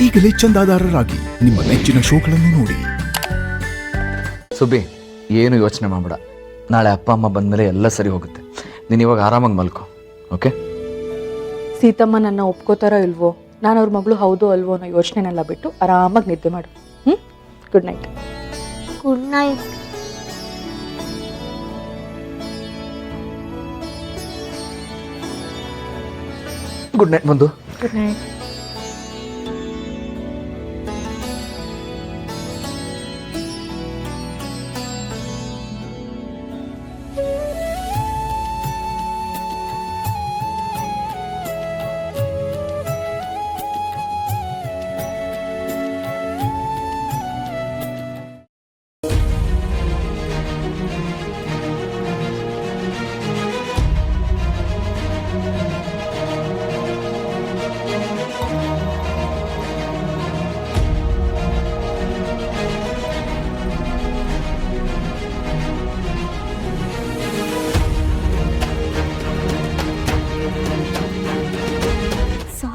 ಈಗಲೇ ಚಂದಾದಾರರಾಗಿ ನಿಮ್ಮ ನೆಚ್ಚಿನ ಶೋಗಳನ್ನು ನೋಡಿ. ಸುಬ್ಬಿ, ಏನು ಯೋಚನೆ ಮಾಡಬೇಡ. ನಾಳೆ ಅಪ್ಪ ಅಮ್ಮ ಬಂದಮೇಲೆ ಎಲ್ಲ ಸರಿ ಹೋಗುತ್ತೆ. ನೀನು ಇವಾಗ ಆರಾಮಾಗಿ ಮಲ್ಕೋ. ಓಕೆ? ಸೀತಮ್ಮ ನನ್ನ ಒಪ್ಕೋತಾರೋ ಇಲ್ವೋ, ನಾನು ಅವ್ರ ಮಗಳು ಹೌದೋ ಅಲ್ವೋ ಅನ್ನೋ ಯೋಚನೆನೆಲ್ಲ ಬಿಟ್ಟು ಆರಾಮಾಗಿ ನಿದ್ದೆ ಮಾಡು. Good night. Good night. Good night ಬಂದು. Good night.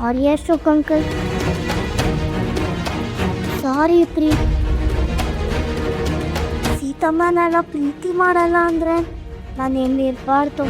Sorry Ashok uncle, sorry ಪ್ರೀ. ಸೀತಮ್ಮನೆಲ್ಲ ಪ್ರೀತಿ ಮಾಡಲ್ಲ ಅಂದರೆ ನಾನು ಎಲ್ಲಿರಬಾರ್ದು.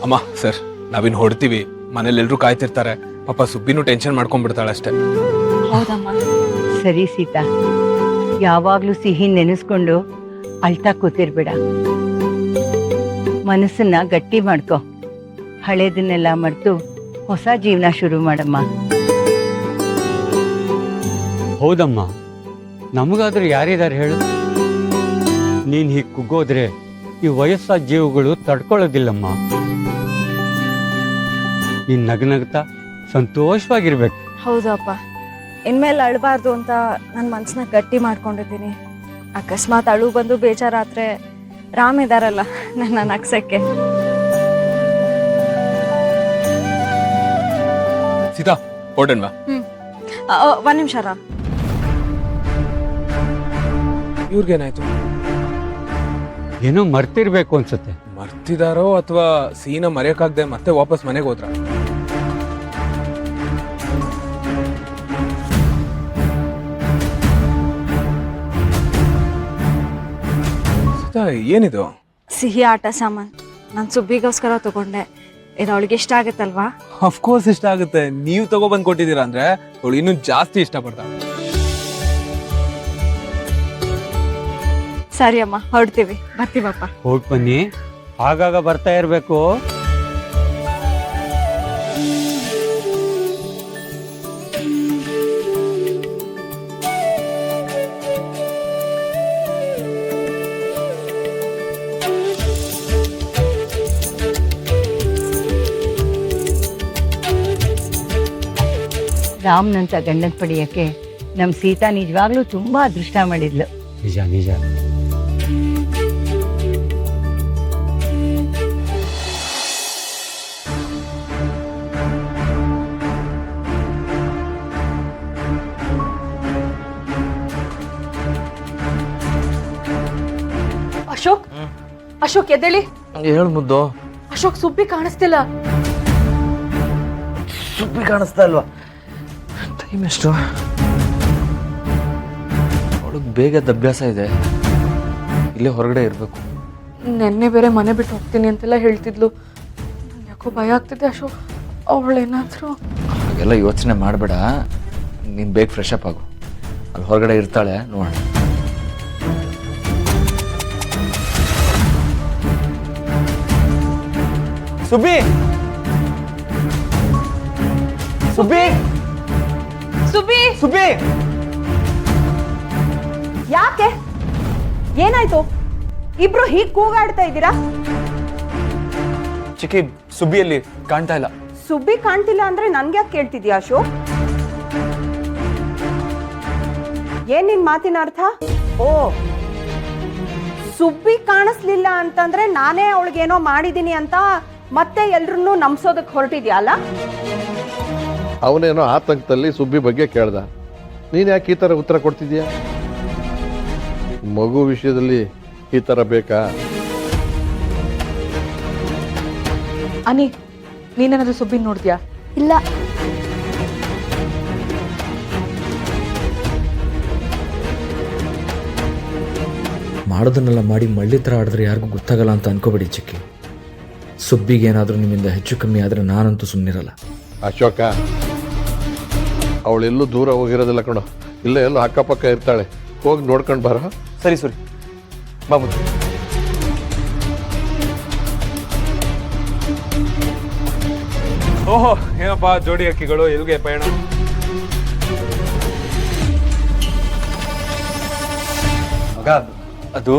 ಅಮ್ಮ ಸರ್, ನಾವಿನ್ ಹೊಡ್ತೀವಿ. ಮನೇಲಿ ಎಲ್ರು ಕಾಯ್ತಿರ್ತಾರೆ. ಪಾಪ ಸುಬ್ಬಿನೂ ಟೆನ್ಷನ್ ಮಾಡ್ಕೊಂಡ್ಬಿಡ್ತಾಳೆ ಅಷ್ಟೇ. ಹೌದಮ್ಮ. ಸರಿ ಸೀತಾ, ಯಾವಾಗ್ಲೂ ಸಿಹಿ ನೆನೆಸ್ಕೊಂಡು ಅಳ್ತಾ ಕೂತಿರ್ಬೇಡ. ಮನಸ್ಸನ್ನ ಗಟ್ಟಿ ಮಾಡ್ಕೊ. ಹಳೇದನ್ನೆಲ್ಲ ಮರೆತು ಹೊಸ ಜೀವನ ಶುರು ಮಾಡಮ್ಮ. ಹೌದಮ್ಮ, ನಮಗಾದ್ರೂ ಯಾರಿದ್ದಾರೆ ಹೇಳು? ನೀನ್ ಹೀಗೆ ಕುಗ್ಗೋದ್ರೆ ಈ ವಯಸ್ಸಾದ ಜೀವಗಳು ತಡ್ಕೊಳ್ಳೋದಿಲ್ಲಮ್ಮ. ನೀನ್ ನಗನಗ್ತಾ ಸಂತೋಷವಾಗಿರ್ಬೇಕು. ಹೌದು ಅಪ್ಪ, ಇನ್ಮೇಲೆ ಅಳಬಾರ್ದು ಅಂತ ನನ್ನ ಮನಸ್ಸನ್ನ ಗಟ್ಟಿ ಮಾಡ್ಕೊಂಡಿದ್ದೀನಿ. ಅಕಸ್ಮಾತ್ ಅಳು ಬಂದು ಬೇಜಾರಾದ್ರೆ ರಾಮ್ ಇದಾರಲ್ಲ ನನ್ನ ನಗ್ಸಕ್ಕೆ. ಸೀತಾ ಹೊರಡನ್ವಾ? ಒಂದ್ ನಿಮಿಷ ರಾಮ್. ಇವ್ರಿಗೇನಾಯ್ತು? ಏನೋ ಮರ್ತಿರ್ಬೇಕು ಅನ್ಸುತ್ತೆ. ಮರ್ತಿದಾರೋ ಅಥವಾ ಸೀನ ಮರೆಯಕ್ಕಾಗ್ದೆ ಮತ್ತೆ ವಾಪಸ್ ಮನೆಗೆ ಹೋದ್ರ? ಸೀತಾ, ಏನಿದು? ಸಿಹಿ ಆಟ ಸಾಮಾನ್ ನಾನು ಸುಬ್ಬಿಗೋಸ್ಕರ ತಗೊಂಡೆ. ಇದು ಅವಳಿಗೆ ಇಷ್ಟ ಆಗತ್ತಲ್ವಾ? ಅಫ್ಕೋರ್ಸ್ ಇಷ್ಟ ಆಗುತ್ತೆ. ನೀವು ತಗೊಬಂದ್ ಕೊಟ್ಟಿದ್ದೀರಾ ಅಂದ್ರೆ ಅವಳು ಇನ್ನೂ ಜಾಸ್ತಿ ಇಷ್ಟಪಡ್ತಾಳೆ. ಸರಿ ಅಮ್ಮ, ಹೊರಡ್ತೀವಿ. ಬರ್ತೀವಪ್ಪ. ಹೋಗಿ ಬನ್ನಿ, ಆಗಾಗ ಬರ್ತಾ ಇರ್ಬೇಕು. ರಾಮ್ನಂತ ಗಂಡನ ಪಡೆಯಕ್ಕೆ ನಮ್ಮ ಸೀತಾ ನಿಜವಾಗ್ಲೂ ತುಂಬಾ ಅದೃಷ್ಟ ಮಾಡಿದ್ಲು. ನಿಜ ನಿಜ. ಅಶೋಕ್, ಅಶೋಕ್ ಎದ್ದೇಳಿ. ಹೇಳು ಮುದ್ದು. ಅಶೋಕ್, ಸುಬ್ಬಿ ಕಾಣಿಸ್ತಿಲ್ಲ. ಸುಬ್ಬಿ ಕಾಣಿಸ್ತಾ ಇಲ್ವಾ? ಟೈಮ್ ಎಷ್ಟು? ಅವಳಿಗೆ ಬೇಗದ ಅಭ್ಯಾಸ ಇದೆ. ಇಲ್ಲೇ ಹೊರಗಡೆ ಇರಬೇಕು. ನೆನ್ನೆ ಬೇರೆ ಮನೆ ಬಿಟ್ಟು ಹೋಗ್ತೀನಿ ಅಂತೆಲ್ಲ ಹೇಳ್ತಿದ್ಲು. ಯಾಕೋ ಭಯ ಆಗ್ತಿದೆ ಅಶೋಕ್. ಅವಳೇನಾದರೂ ಹಾಗೆಲ್ಲ ಯೋಚನೆ ಮಾಡಬೇಡ. ನೀನು ಬೇಗ ಫ್ರೆಶ್ ಅಪ್ ಆಗು. ಅಲ್ಲಿ ಹೊರಗಡೆ ಇರ್ತಾಳೆ, ನೋಡೋಣ. ಸುಬ್ಬಿ, ಸುಬ್ಬಿ, ಸುಬ್ಬಿ, ಸುಬ್ಬಿ, ಯಾಕೆ? ಏನಾಯ್ತು? ಇಬ್ರು ಹೀಗ್ ಕೂಗಾಡ್ತಾ ಇದ್ದೀರಾ? ಚಿಕ್ಕಿ ಸುಬ್ಬಿಯಲ್ಲಿ ಕಾಣ್ತಾ ಇಲ್ಲ. ಸುಬ್ಬಿ ಕಾಣ್ತಿಲ್ಲ ಅಂದ್ರೆ ನನ್ಗೆ ಯಾಕೆ ಕೇಳ್ತಿದ್ಯಾ ಅಶೋಕ್? ಏನ್ ನಿನ್ ಮಾತಿನ ಅರ್ಥ? ಓ, ಸುಬ್ಬಿ ಕಾಣಿಸ್ಲಿಲ್ಲ ಅಂತಂದ್ರೆ ನಾನೇ ಅವಳಿಗೇನೋ ಮಾಡಿದೀನಿ ಅಂತ ಮತ್ತೆ ಎಲ್ರನ್ನೂ ನಂಬ್ಸೋದಕ್ಕೆ ಹೊರಟಿದ್ಯಾ ಅಲ್ಲ? ಅವನೇನೋ ಆತಂಕದಲ್ಲಿ ಸುಬ್ಬಿ ಬಗ್ಗೆ ಕೇಳ್ದ. ನೀನು ಯಾಕೆ ಈ ಥರ ಉತ್ತರ ಕೊಡ್ತಿದ್ಯಾ? ಮಗು ವಿಷಯದಲ್ಲಿ ಈ ಥರ ಬೇಕಾ? ಅನಿ, ನೀನೇನಾದ್ರೂ ಸುಬ್ಬಿನ್ ನೋಡ್ದ್ಯಾ? ಇಲ್ಲ. ಮಾಡೋದನ್ನೆಲ್ಲ ಮಾಡಿ ಮಳ್ಳಿ ಥರ ಆಡಿದ್ರೆ ಯಾರಿಗೂ ಗೊತ್ತಾಗಲ್ಲ ಅಂತ ಅನ್ಕೋಬೇಡಿ ಚಿಕ್ಕಿ. ಸುಬ್ಬಿಗೆ ಏನಾದರೂ ನಿಮ್ಮಿಂದ ಹೆಚ್ಚು ಕಮ್ಮಿ ಆದರೆ ನಾನಂತೂ ಸುಮ್ಮನಿರಲ್ಲ. ಅಶೋಕ, ಅವಳೆಲ್ಲೂ ದೂರ ಹೋಗಿರೋದಿಲ್ಲ ಕಣೋ, ಇಲ್ಲೇ ಎಲ್ಲೋ ಅಕ್ಕಪಕ್ಕ ಇರ್ತಾಳೆ. ಹೋಗಿ ನೋಡ್ಕೊಂಡು ಬಾರ. ಸರಿ ಸರಿ ಬಾಬು. ಓಹೋ, ಏನಪ್ಪ ಜೋಡಿ ಅಕ್ಕಿಗಳು, ಎಲ್ಲಿಗೆ ಪಯಣ? ಮಗ ಅದು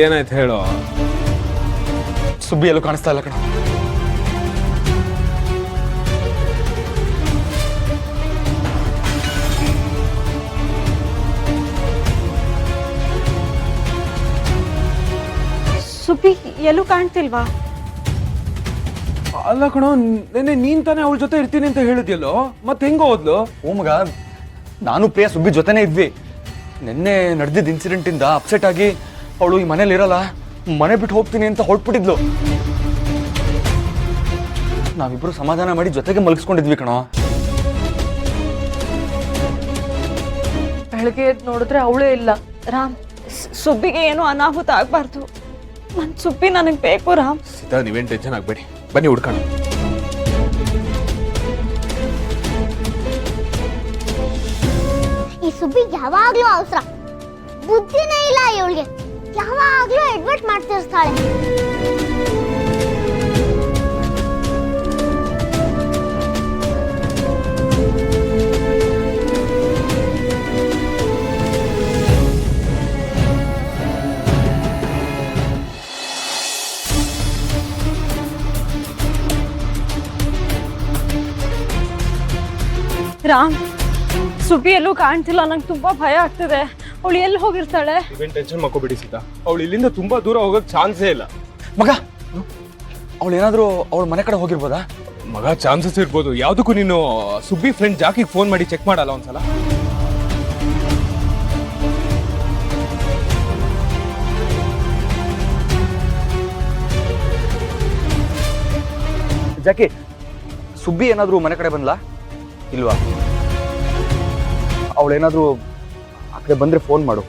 ಏನಾಯ್ತು ಹೇಳೋ? ಸುಬ್ಬಿ ಎಲ್ಲೂ ಕಾಣಿಸ್ತಾ ಇಲ್ಲ ಕಣ. ಸುಬ್ಬಿ ಎಲ್ಲೂ ಕಾಣ್ತಿಲ್ವಾ? ಅಲ್ಲ ಕಣೋ, ನೆನ್ನೆ ನೀನ್ ತಾನೇ ಅವಳ ಜೊತೆ ಇರ್ತೀನಿ ಅಂತ ಹೇಳಿದ್ಯಲ್ಲೋ, ಮತ್ತೆ ಹೆಂಗ ಹೋದ್ಲು? ಓ ಮಗ, ನಾನು ಪ್ರಿಯಾ ಸುಬ್ಬಿ ಜೊತೆನೇ ಇದ್ವಿ. ನಿನ್ನೆ ನಡೆದಿದ್ದ ಇನ್ಸಿಡೆಂಟ್ ಇಂದ ಅಪ್ಸೆಟ್ ಆಗಿ ಅವಳು ಈ ಮನೇಲಿ ಇರಲ್ಲ, ಮನೆ ಬಿಟ್ಟು ಹೋಗ್ತೀನಿ ಅಂತ ಹೊರಟ್ಬಿಟ್ಟಿದ್ಲು. ನಾವಿಬ್ರು ಸಮಾಧಾನ ಮಾಡಿ ಜೊತೆಗೆ ಮಲಗಿಸ್ಕೊಂಡಿದ್ವಿ ಕಣೋ. ಬೆಳಗ್ಗೆ ಎದ್ದು ನೋಡಿದ್ರೆ ಅವಳೇ ಇಲ್ಲ. ರಾಮ್, ಸುಬ್ಬಿಗೆ ಏನೂ ಅನಾಹುತ ಆಗ್ಬಾರ್ದು. ನನ್ ಸುಬ್ಬಿ ನನಗೆ ಬೇಕು ರಾಮ್. ಸೀತಾ, ನೀವೇನ್ ಟೆನ್ಷನ್ ಆಗ್ಬೇಡಿ, ಬನ್ನಿ ಹುಡ್ಕೋಣ. ಈ ಸುಬ್ಬಿ ಯಾವಾಗ್ಲೂ ಅವಸರ, ಬುದ್ಧಿನೇ ಇಲ್ಲ ಇವಳಿಗೆ. ಯಾವಾಗ್ಲೂ ಅಡ್ವರ್ಟ್ ಮಾಡ್ತಿರ್ತಾಳೆ. ರಾಮ್, ಸುಬ್ಬಿ ಎಲ್ಲೂ ಕಾಣ್ತಿಲ್ಲ. ನಂಗೆ ತುಂಬಾ ಭಯ ಆಗ್ತಿದೆ. ಅವಳು ಎಲ್ಲಿ ಹೋಗಿರ್ತಾಳೆ? ನೀವೇನ್ ಟೆನ್ಷನ್ ಮಾಡ್ಕೋಬೇಡಿ ಸೀತಾ, ಅವಳು ಇಲ್ಲಿಂದ ತುಂಬಾ ದೂರ ಹೋಗಕ್ ಚಾನ್ಸೇ ಇಲ್ಲ. ಮಗ, ಅವಳು ಏನಾದರೂ ಅವಳ ಮನೆ ಕಡೆ ಹೋಗಿರ್ಬೋದಾ? ಮಗ, ಚಾನ್ಸಸ್ ಇರ್ಬೋದು. ಯಾವ್ದಕ್ಕೂ ನೀನು ಸುಬ್ಬಿ ಫ್ರೆಂಡ್ ಜಾಕಿಗೆ ಫೋನ್ ಮಾಡಿ ಚೆಕ್ ಮಾಡಲ್ಲ ಒಂದ್ಸಲ? ಜಾಕಿ, ಸುಬ್ಬಿ ಏನಾದರೂ ಮನೆ ಕಡೆ ಬಂದ್ಲಾ ಇಲ್ವಾ? ಅವಳೇನಾದರೂ ಆ ಕಡೆ ಬಂದ್ರೆ ಫೋನ್ ಮಾಡು.